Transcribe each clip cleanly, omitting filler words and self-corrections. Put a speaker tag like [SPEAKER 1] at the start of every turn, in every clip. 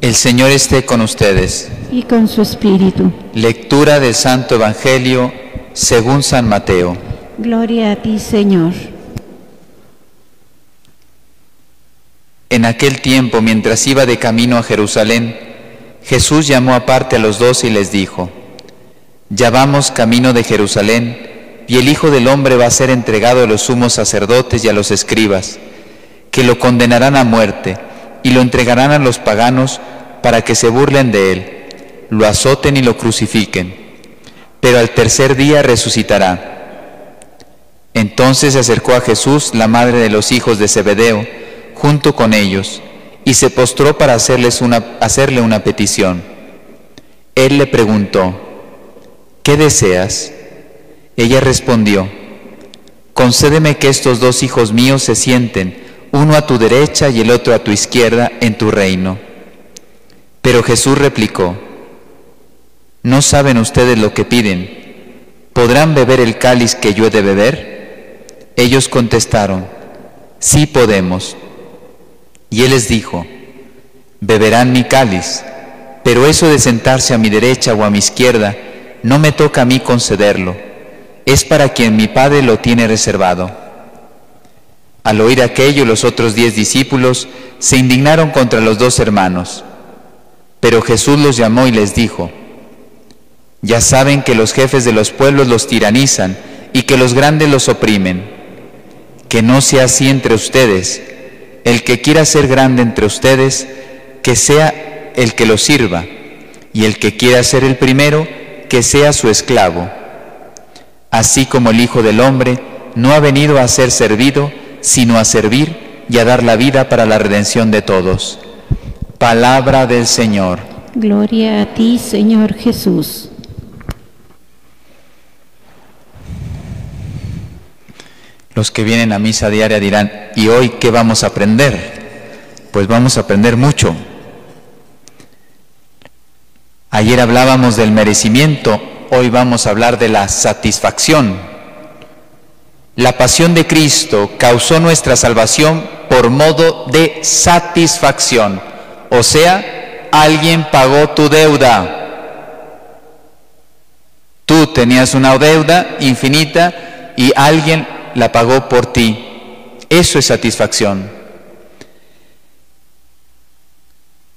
[SPEAKER 1] El Señor esté con ustedes.
[SPEAKER 2] Y con su espíritu.
[SPEAKER 1] Lectura del Santo Evangelio según San Mateo.
[SPEAKER 2] Gloria a ti, Señor.
[SPEAKER 1] En aquel tiempo, mientras iba de camino a Jerusalén, Jesús llamó aparte a los 12 y les dijo: Ya vamos camino de Jerusalén, y el Hijo del Hombre va a ser entregado a los sumos sacerdotes y a los escribas, que lo condenarán a muerte y lo entregarán a los paganos para que se burlen de él, lo azoten y lo crucifiquen, pero al tercer día resucitará. Entonces se acercó a Jesús la madre de los hijos de Zebedeo, junto con ellos, y se postró para hacerle una petición. Él le preguntó: ¿Qué deseas? Ella respondió: Concédeme que estos 2 hijos míos se sienten, uno a tu derecha y el otro a tu izquierda, en tu reino. Pero Jesús replicó: ¿No saben ustedes lo que piden? ¿Podrán beber el cáliz que yo he de beber? Ellos contestaron: Sí podemos. Y él les dijo: Beberán mi cáliz, pero eso de sentarse a mi derecha o a mi izquierda no me toca a mí concederlo, es para quien mi Padre lo tiene reservado. Al oír aquello, los otros 10 discípulos se indignaron contra los 2 hermanos. Pero Jesús los llamó y les dijo: Ya saben que los jefes de los pueblos los tiranizan y que los grandes los oprimen. Que no sea así entre ustedes. El que quiera ser grande entre ustedes, que sea el que los sirva, y el que quiera ser el primero, que sea su esclavo. Así como el Hijo del Hombre no ha venido a ser servido, sino a servir y a dar la vida para la redención de todos. Palabra del Señor.
[SPEAKER 2] Gloria a ti, Señor Jesús.
[SPEAKER 1] Los que vienen a misa diaria dirán: ¿y hoy qué vamos a aprender? Pues vamos a aprender mucho. Ayer hablábamos del merecimiento, hoy vamos a hablar de la satisfacción. La pasión de Cristo causó nuestra salvación por modo de satisfacción. O sea, alguien pagó tu deuda. Tú tenías una deuda infinita y alguien la pagó por ti. Eso es satisfacción.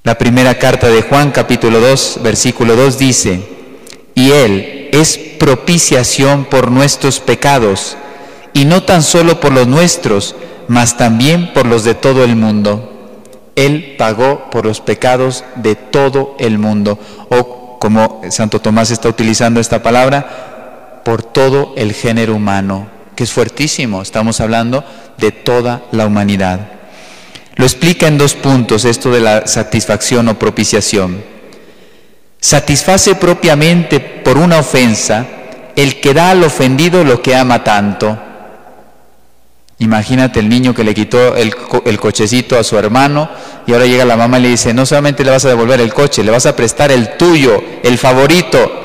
[SPEAKER 1] La primera carta de Juan, capítulo 2, versículo 2 dice: Y Él es propiciación por nuestros pecados, y no tan solo por los nuestros, mas también por los de todo el mundo. Él pagó por los pecados de todo el mundo. O, como Santo Tomás está utilizando esta palabra, por todo el género humano, que es fuertísimo. Estamos hablando de toda la humanidad. Lo explica en 2 puntos esto de la satisfacción o propiciación. Satisface propiamente por una ofensa el que da al ofendido lo que ama tanto. Imagínate el niño que le quitó el cochecito a su hermano y ahora llega la mamá y le dice: no solamente le vas a devolver el coche, le vas a prestar el tuyo, el favorito.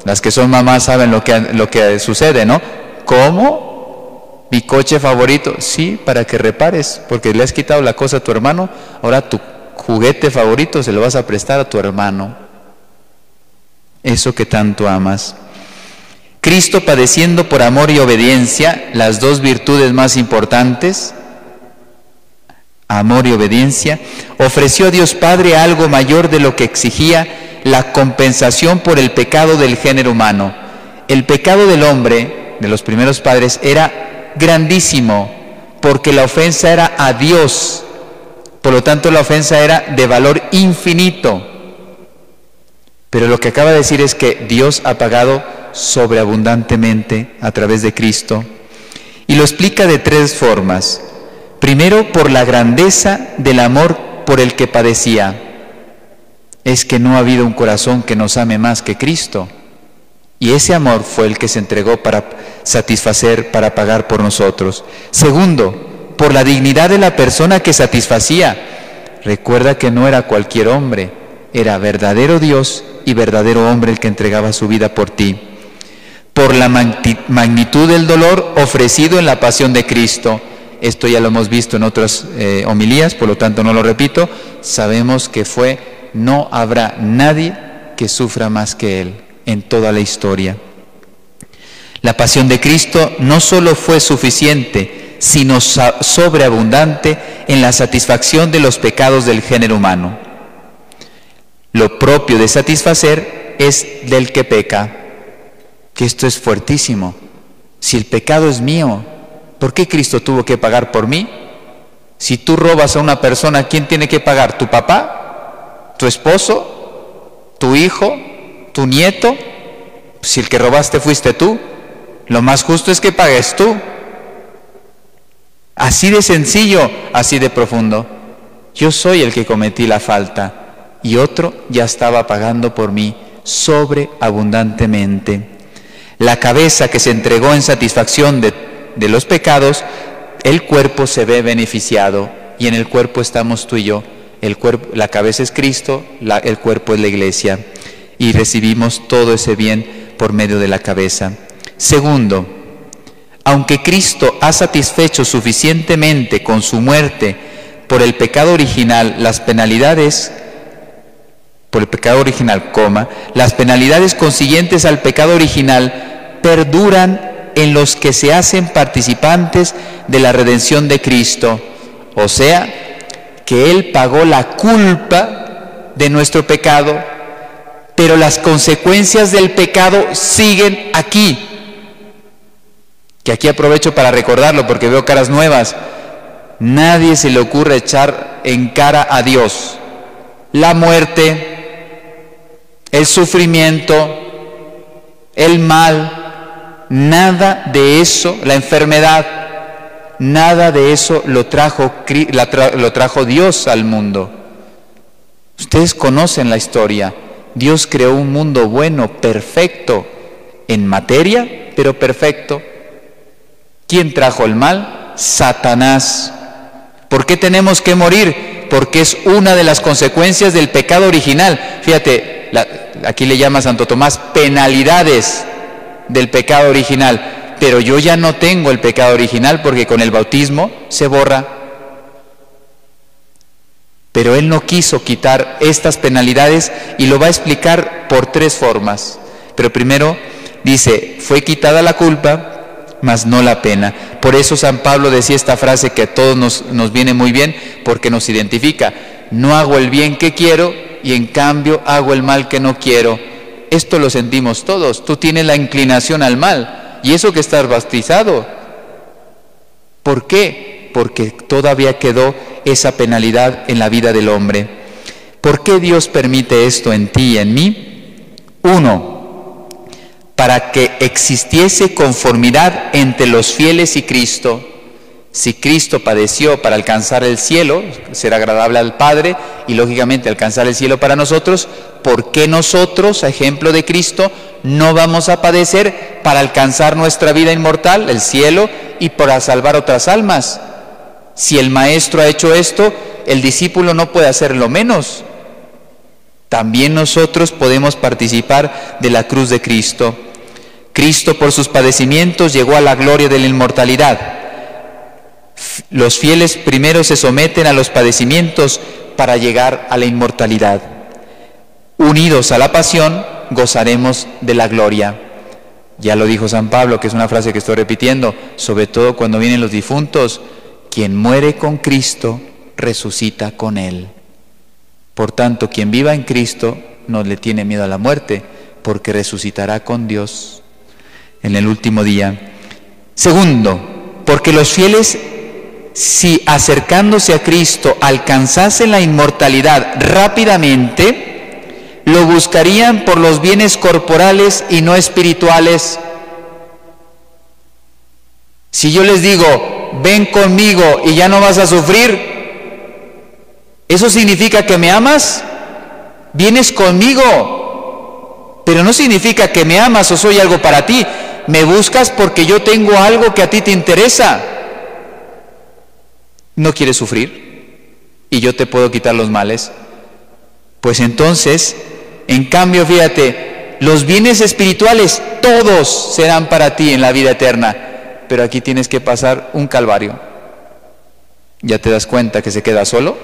[SPEAKER 1] Las que son mamás saben lo que sucede, ¿no? ¿Cómo? ¿Mi coche favorito? Sí, para que repares, porque le has quitado la cosa a tu hermano, ahora tu juguete favorito se lo vas a prestar a tu hermano. Eso que tanto amas. Cristo, padeciendo por amor y obediencia, las 2 virtudes más importantes, amor y obediencia, ofreció a Dios Padre algo mayor de lo que exigía la compensación por el pecado del género humano. El pecado del hombre, de los primeros padres, era grandísimo, porque la ofensa era a Dios, por lo tanto la ofensa era de valor infinito. Pero lo que acaba de decir es que Dios ha pagado sobreabundantemente a través de Cristo, y lo explica de 3 formas. Primero, por la grandeza del amor por el que padecía. Es que no ha habido un corazón que nos ame más que Cristo. Y ese amor fue el que se entregó para satisfacer, para pagar por nosotros. Segundo, por la dignidad de la persona que satisfacía. Recuerda que no era cualquier hombre, era verdadero Dios y verdadero hombre el que entregaba su vida por ti. Por la magnitud del dolor ofrecido en la pasión de Cristo. Esto ya lo hemos visto en otras homilías, por lo tanto no lo repito. Sabemos que fue no habrá nadie que sufra más que Él en toda la historia. La pasión de Cristo no solo fue suficiente, sino sobreabundante en la satisfacción de los pecados del género humano. Lo propio de satisfacer es del que peca, que esto es fuertísimo. Si el pecado es mío, ¿por qué Cristo tuvo que pagar por mí? Si tú robas a una persona, ¿quién tiene que pagar? ¿Tu papá? ¿Tu esposo? ¿Tu hijo? ¿Tu nieto? Si el que robaste fuiste tú, lo más justo es que pagues tú. Así de sencillo, así de profundo. Yo soy el que cometí la falta y otro ya estaba pagando por mí sobreabundantemente. La cabeza que se entregó en satisfacción de los pecados, el cuerpo se ve beneficiado, y en el cuerpo estamos tú y yo. La cabeza es Cristo, el cuerpo es la iglesia, y recibimos todo ese bien por medio de la cabeza. Segundo, aunque Cristo ha satisfecho suficientemente con su muerte por el pecado original, las penalidades consiguientes al pecado original perduran en los que se hacen participantes de la redención de Cristo. O sea, que Él pagó la culpa de nuestro pecado, pero las consecuencias del pecado siguen aquí. Que aquí aprovecho para recordarlo porque veo caras nuevas. Nadie se le ocurre echar en cara a Dios la muerte, el sufrimiento, el mal, nada de eso, la enfermedad, nada de eso lo trajo Dios al mundo. Ustedes conocen la historia. Dios creó un mundo bueno, perfecto, en materia, pero perfecto. ¿Quién trajo el mal? Satanás. ¿Por qué tenemos que morir? Porque es una de las consecuencias del pecado original. Fíjate, aquí le llama Santo Tomás penalidades del pecado original. Pero yo ya no tengo el pecado original porque con el bautismo se borra. Pero Él no quiso quitar estas penalidades y lo va a explicar por tres formas. Pero primero dice, fue quitada la culpa, mas no la pena. Por eso San Pablo decía esta frase que a todos nos viene muy bien, porque nos identifica. No hago el bien que quiero y en cambio hago el mal que no quiero. Esto lo sentimos todos. Tú tienes la inclinación al mal y eso que estás bautizado. ¿Por qué? Porque todavía quedó esa penalidad en la vida del hombre. ¿Por qué Dios permite esto en ti y en mí? Uno, para que existiese conformidad entre los fieles y Cristo. Si Cristo padeció para alcanzar el cielo, ser agradable al Padre y lógicamente alcanzar el cielo para nosotros, ¿por qué nosotros, a ejemplo de Cristo, no vamos a padecer para alcanzar nuestra vida inmortal, el cielo, y para salvar otras almas? Si el Maestro ha hecho esto, el discípulo no puede hacerlo menos. También nosotros podemos participar de la cruz de Cristo. Cristo por sus padecimientos llegó a la gloria de la inmortalidad. Los fieles primero se someten a los padecimientos para llegar a la inmortalidad. Unidos a la pasión, gozaremos de la gloria. Ya lo dijo San Pablo, que es una frase que estoy repitiendo, sobre todo cuando vienen los difuntos: quien muere con Cristo, resucita con Él. Por tanto, quien viva en Cristo no le tiene miedo a la muerte, porque resucitará con Dios en el último día. Segundo, porque los fieles, si acercándose a Cristo alcanzasen la inmortalidad rápidamente, lo buscarían por los bienes corporales y no espirituales. Si yo les digo, ven conmigo y ya no vas a sufrir, ¿eso significa que me amas? Vienes conmigo, pero no significa que me amas o soy algo para ti. Me buscas porque yo tengo algo que a ti te interesa. ¿No quieres sufrir? ¿Y yo te puedo quitar los males? Pues entonces, en cambio, fíjate, los bienes espirituales todos serán para ti en la vida eterna, pero aquí tienes que pasar un calvario. ¿Ya te das cuenta que se queda solo?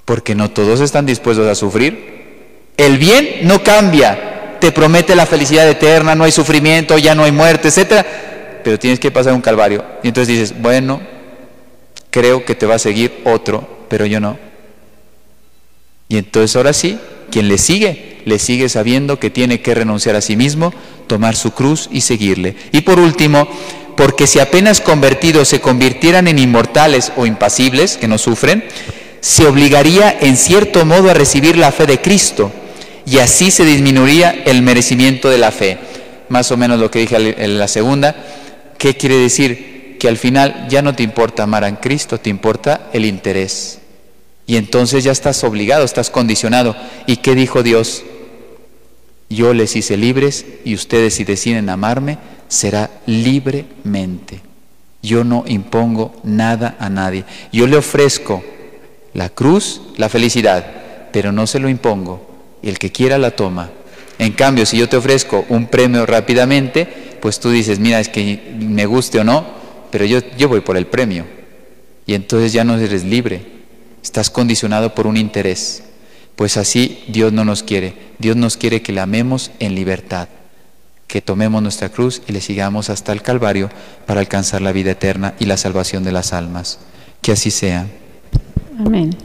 [SPEAKER 1] porque no todos están dispuestos a sufrir. El bien no cambia, te promete la felicidad eterna, no hay sufrimiento, ya no hay muerte, etc. Pero tienes que pasar un calvario. Y entonces dices, bueno, creo que te va a seguir otro, pero yo no. Y entonces ahora sí, quien le sigue sabiendo que tiene que renunciar a sí mismo, tomar su cruz y seguirle. Y por último, porque si apenas convertidos se convirtieran en inmortales o impasibles, que no sufren, se obligaría en cierto modo a recibir la fe de Cristo, y así se disminuiría el merecimiento de la fe. Más o menos lo que dije en la segunda. ¿Qué quiere decir? Que al final ya no te importa amar a Cristo, te importa el interés. Y entonces ya estás obligado, estás condicionado. ¿Y qué dijo Dios? Yo les hice libres y ustedes, si deciden amarme, será libremente. Yo no impongo nada a nadie. Yo le ofrezco la cruz, la felicidad, pero no se lo impongo. Y el que quiera la toma. En cambio, si yo te ofrezco un premio rápidamente, pues tú dices, mira, es que me guste o no, pero yo voy por el premio. Y entonces ya no eres libre. Estás condicionado por un interés. Pues así Dios no nos quiere. Dios nos quiere que le amemos en libertad, que tomemos nuestra cruz y le sigamos hasta el Calvario para alcanzar la vida eterna y la salvación de las almas. Que así sea.
[SPEAKER 2] Amén.